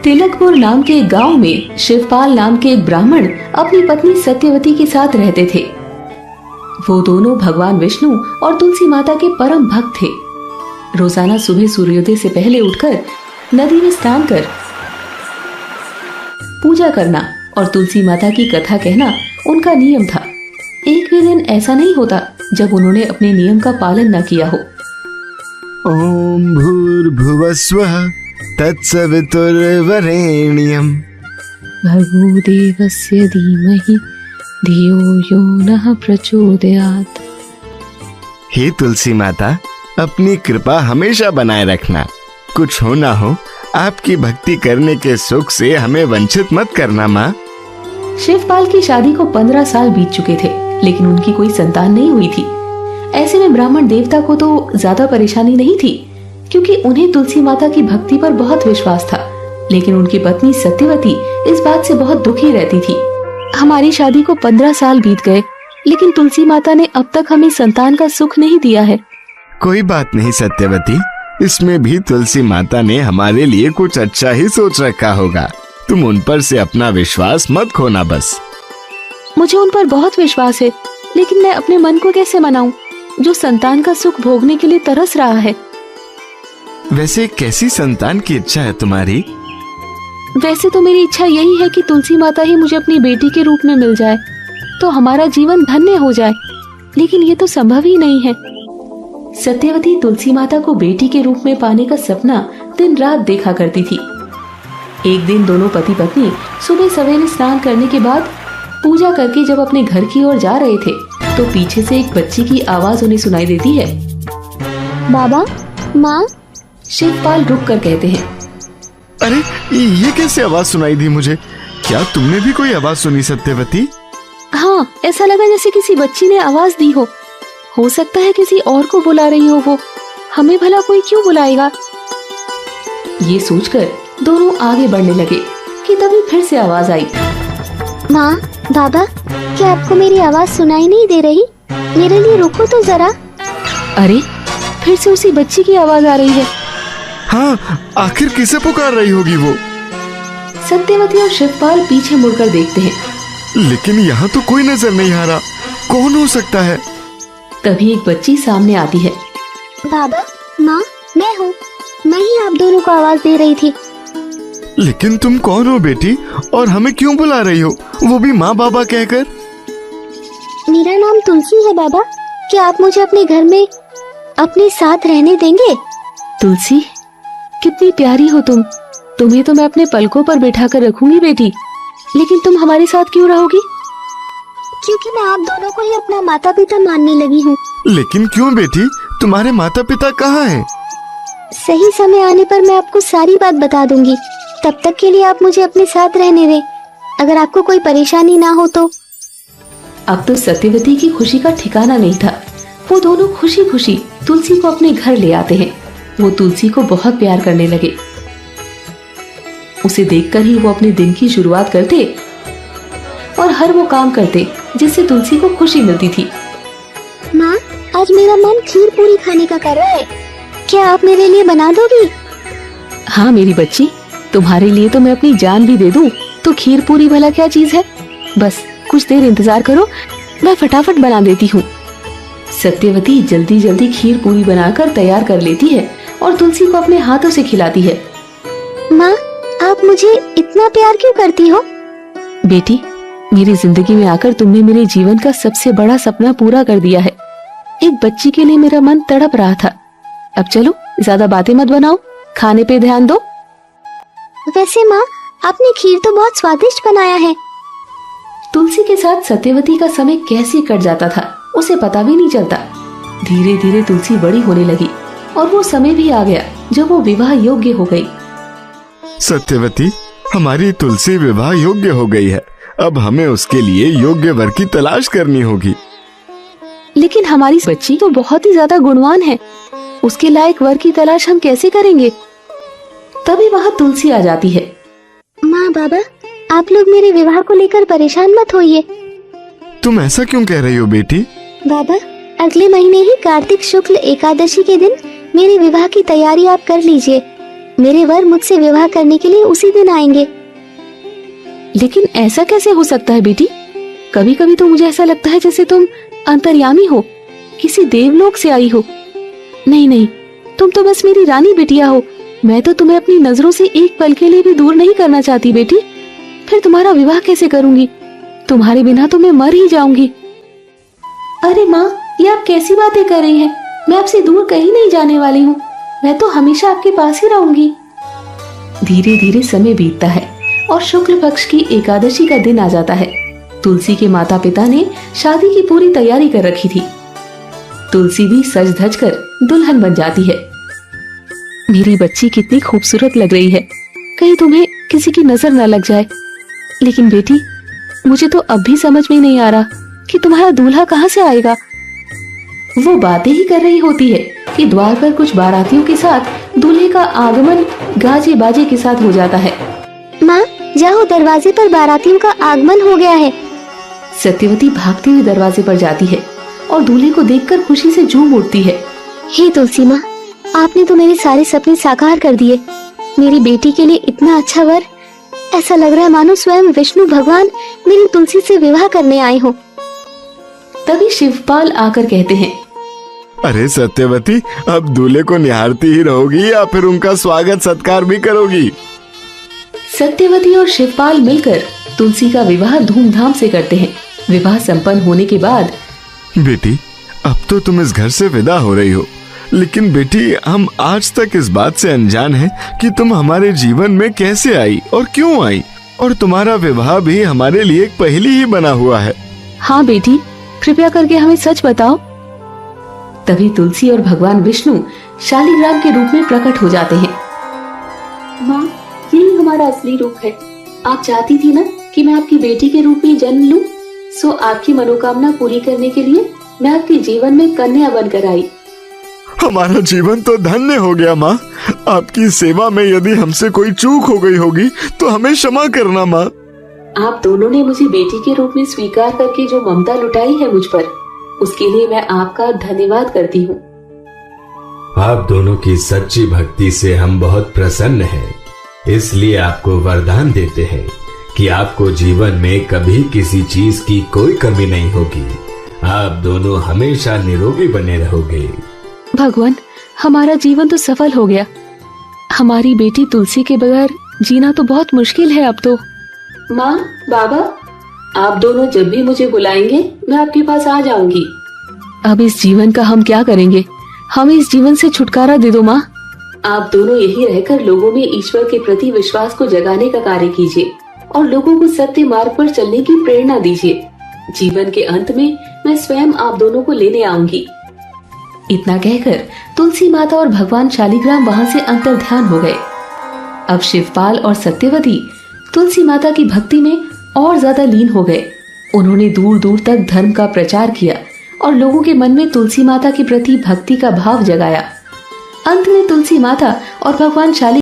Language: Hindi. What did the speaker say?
तिलकपुर नाम के एक गांव में शिवपाल नाम के एक ब्राह्मण अपनी पत्नी सत्यवती के साथ रहते थे। वो दोनों भगवान विष्णु और तुलसी माता के परम भक्त थे। रोजाना सुबह सूर्योदय से पहले उठकर नदी में स्नान कर पूजा करना और तुलसी माता की कथा कहना उनका नियम था। एक भी दिन ऐसा नहीं होता जब उन्होंने अपने नियम का पालन न किया हो। ओम भूर्भुवस्वः तत्सवितुर्वरेण्यं भर्गो देवस्य धीमहि धियो यो नः प्रचोदयात्। हे तुलसी माता, अपनी कृपा हमेशा बनाए रखना। कुछ हो ना हो, आपकी भक्ति करने के सुख से हमें वंचित मत करना माँ। शिवपाल की शादी को 15 साल बीत चुके थे, लेकिन उनकी कोई संतान नहीं हुई थी। ऐसे में ब्राह्मण देवता को तो ज्यादा परेशानी नहीं थी, क्योंकि उन्हें तुलसी माता की भक्ति पर बहुत विश्वास था। लेकिन उनकी पत्नी सत्यवती इस बात से बहुत दुखी रहती थी। हमारी शादी को 15 साल बीत गए, लेकिन तुलसी माता ने अब तक हमें संतान का सुख नहीं दिया है। कोई बात नहीं सत्यवती, इसमें भी तुलसी माता ने हमारे लिए कुछ अच्छा ही सोच रखा होगा। तुम उन पर से अपना विश्वास मत खोना बस। मुझे उन पर बहुत विश्वास है, लेकिन मैं अपने मन को कैसे मनाऊं, जो संतान का सुख भोगने के लिए तरस रहा है। वैसे कैसी संतान की इच्छा है तुम्हारी? वैसे तो मेरी इच्छा यही है कि तुलसी माता ही मुझे अपनी बेटी के रूप में मिल जाए, तो हमारा जीवन धन्य हो जाए। लेकिन ये तो संभव ही नहीं है। सत्यवती तुलसी माता को बेटी के रूप में पाने का सपना दिन रात देखा करती थी। एक दिन दोनों पति पत्नी सुबह सवेरे स्नान करने के बाद पूजा करके जब अपने घर की ओर जा रहे थे, तो पीछे से एक बच्ची की आवाज उन्हें सुनाई देती है। बाबा, माँ। शिवपाल रुक कर कहते हैं, अरे ये कैसे आवाज सुनाई दी मुझे? क्या तुमने भी कोई आवाज सुनी सत्यवती? हाँ, ऐसा लगा जैसे किसी बच्ची ने आवाज दी हो सकता है किसी और को बुला रही हो वो। हमें भला कोई क्यों बुलाएगा? ये सोचकर दोनों आगे बढ़ने लगे कि तभी फिर से आवाज आई। माँ, बाबा, क्या आपको मेरी आवाज सुनाई नहीं दे रही? मेरे लिए रुको तो जरा। अरे, फिर से उसी बच्ची की आवाज आ रही है। हाँ, आखिर किसे पुकार रही होगी वो? सत्यवती और शिवपाल पीछे मुड़कर देखते हैं, लेकिन यहाँ तो कोई नजर नहीं आ रहा। कौन हो सकता है? तभी एक बच्ची सामने आती है। बाबा, माँ, मैं हूँ। मैं ही आप दोनों को आवाज दे रही थी। लेकिन तुम कौन हो बेटी, और हमें क्यों बुला रही हो, वो भी माँ बाबा कहकर? मेरा नाम तुलसी है बाबा। क्या आप मुझे अपने घर में अपने साथ रहने देंगे? तुलसी, कितनी प्यारी हो तुम। तुम्हें तो मैं अपने पलकों पर बैठा कर रखूंगी बेटी, लेकिन तुम हमारे साथ क्यों रहोगी? क्योंकि मैं आप दोनों को ही अपना माता पिता मानने लगी हूँ। लेकिन क्यों बेटी, तुम्हारे माता पिता कहाँ हैं? सही समय आने पर मैं आपको सारी बात बता दूंगी। तब तक के लिए आप मुझे अपने साथ रहने दें, अगर आपको कोई परेशानी ना हो तो। अब तो सत्यवती की खुशी का ठिकाना नहीं था। वो दोनों खुशी खुशी तुलसी को अपने घर ले आते हैं। वो तुलसी को बहुत प्यार करने लगे। उसे देखकर ही वो अपने दिन की शुरुआत करते और हर वो काम करते जिससे तुलसी को खुशी मिलती थी। माँ, आज मेरा मन खीर पूरी खाने का कर रहा है। क्या आप मेरे लिए बना दोगी? हाँ मेरी बच्ची, तुम्हारे लिए तो मैं अपनी जान भी दे दूं, तो खीर पूरी भला क्या चीज है। बस कुछ देर इंतजार करो, मैं फटाफट बना देती हूँ। सत्यवती जल्दी जल्दी खीर पूरी बनाकर तैयार कर लेती है और तुलसी को अपने हाथों से खिलाती है। माँ, आप मुझे इतना प्यार क्यों करती हो? बेटी, मेरी जिंदगी में आकर तुमने मेरे जीवन का सबसे बड़ा सपना पूरा कर दिया है। एक बच्ची के लिए मेरा मन तड़प रहा था। अब चलो, ज्यादा बातें मत बनाओ, खाने पे ध्यान दो। वैसे माँ, आपने खीर तो बहुत स्वादिष्ट बनाया है। तुलसी के साथ सत्यवती का समय कैसे कट जाता था उसे पता भी नहीं चलता। धीरे धीरे तुलसी बड़ी होने लगी और वो समय भी आ गया जब वो विवाह योग्य हो गई। सत्यवती, हमारी तुलसी विवाह योग्य हो गई है। अब हमें उसके लिए योग्य वर की तलाश करनी होगी। लेकिन हमारी बच्ची तो बहुत ही ज्यादा गुणवान है, उसके लायक वर की तलाश हम कैसे करेंगे? तभी वहाँ तुलसी आ जाती है। माँ, बाबा, आप लोग मेरे विवाह को लेकर परेशान मत होइए। तुम ऐसा क्यों कह रही हो बेटी? बाबा, अगले महीने ही कार्तिक शुक्ल एकादशी के दिन मेरे विवाह की तैयारी आप कर लीजिए। मेरे वर मुझसे विवाह करने के लिए उसी दिन आएंगे। लेकिन ऐसा कैसे हो सकता है बेटी? कभी कभी तो मुझे ऐसा लगता है जैसे तुम अंतर्यामी हो, किसी देवलोक से आई हो। नहीं नहीं, तुम तो बस मेरी रानी बिटिया हो। मैं तो तुम्हें अपनी नजरों से एक पल के लिए भी दूर नहीं करना चाहती बेटी। फिर तुम्हारा विवाह कैसे करूंगी? तुम्हारे बिना तो मैं मर ही जाऊंगी। अरे माँ, ये आप कैसी बातें कर रही हैं? मैं आपसे दूर कहीं नहीं जाने वाली हूँ। मैं तो हमेशा आपके पास ही रहूंगी। धीरे धीरे समय बीतता है और शुक्ल पक्ष की एकादशी का दिन आ जाता है। तुलसी के माता पिता ने शादी की पूरी तैयारी कर रखी थी। तुलसी भी सज धज कर दुल्हन बन जाती है। मेरी बच्ची कितनी खूबसूरत लग रही है, कहीं तुम्हें किसी की नजर न लग जाए। लेकिन बेटी, मुझे तो अब भी समझ में नहीं आ रहा कि तुम्हारा दूल्हा कहाँ से आएगा। वो बातें ही कर रही होती है कि द्वार पर कुछ बारातियों के साथ दूल्हे का आगमन गाजे बाजे के साथ हो जाता है। माँ, जाओ, दरवाजे पर बारातियों का आगमन हो गया है। सत्यवती भागती हुई दरवाजे पर जाती है और दूल्हे को देखकर खुशी से झूम उठती है। हे तुलसी माँ, आपने तो मेरे सारे सपने साकार कर दिए। मेरी बेटी के लिए इतना अच्छा वर, ऐसा लग रहा है मानो स्वयं विष्णु भगवान मेरी तुलसी से विवाह करने आए हो। तभी शिवपाल आकर कहते हैं, अरे सत्यवती, अब दूल्हे को निहारती ही रहोगी या फिर उनका स्वागत सत्कार भी करोगी? सत्यवती और शिवपाल मिलकर तुलसी का विवाह धूमधाम से करते हैं। विवाह संपन्न होने के बाद, बेटी, अब तो तुम इस घर से विदा हो रही हो, लेकिन बेटी, हम आज तक इस बात से अनजान हैं कि तुम हमारे जीवन में कैसे आई और क्यों आई, और तुम्हारा विवाह भी हमारे लिए एक पहेली ही बना हुआ है। हाँ बेटी, कृपया करके हमें सच बताओ। तभी तुलसी और भगवान विष्णु शालिग्राम के रूप में प्रकट हो जाते हैं। माँ, यही हमारा असली रूप है। आप चाहती थी ना कि मैं आपकी बेटी के रूप में जन्म लूं, सो आपकी मनोकामना पूरी करने के लिए मैं आपके जीवन में कन्या बनकर आई। हमारा जीवन तो धन्य हो गया माँ। आपकी सेवा में यदि हमसे कोई चूक हो गई होगी तो हमें क्षमा करना माँ। आप दोनों ने मुझे बेटी के रूप में स्वीकार करके जो ममता लुटाई है मुझ पर, उसके लिए मैं आपका धन्यवाद करती हूँ। आप दोनों की सच्ची भक्ति से हम बहुत प्रसन्न हैं, इसलिए आपको वरदान देते हैं कि आपको जीवन में कभी किसी चीज की कोई कमी नहीं होगी। आप दोनों हमेशा निरोगी बने रहोगे। भगवान, हमारा जीवन तो सफल हो गया। हमारी बेटी तुलसी के बगैर जीना तो बहुत मुश्किल है अब तो। माँ, बाबा, आप दोनों जब भी मुझे बुलाएंगे मैं आपके पास आ जाऊंगी। अब इस जीवन का हम क्या करेंगे? हमें इस जीवन से छुटकारा दे दो माँ। आप दोनों यही रहकर लोगों में ईश्वर के प्रति विश्वास को जगाने का कार्य कीजिए और लोगों को सत्य मार्ग पर चलने की प्रेरणा दीजिए। जीवन के अंत में मैं स्वयं आप दोनों को लेने आऊंगी। इतना कहकर तुलसी माता और भगवान शालिग्राम वहां से अंतर्ध्यान हो गए। अब शिवपाल और सत्यवती तुलसी माता की भक्ति में और ज्यादा लीन हो गए। उन्होंने दूर दूर तक धर्म का प्रचार किया और लोगों के मन में तुलसी माता के प्रति भक्ति का भाव जगाया। अंत में तुलसी माता और भगवान शालिग्राम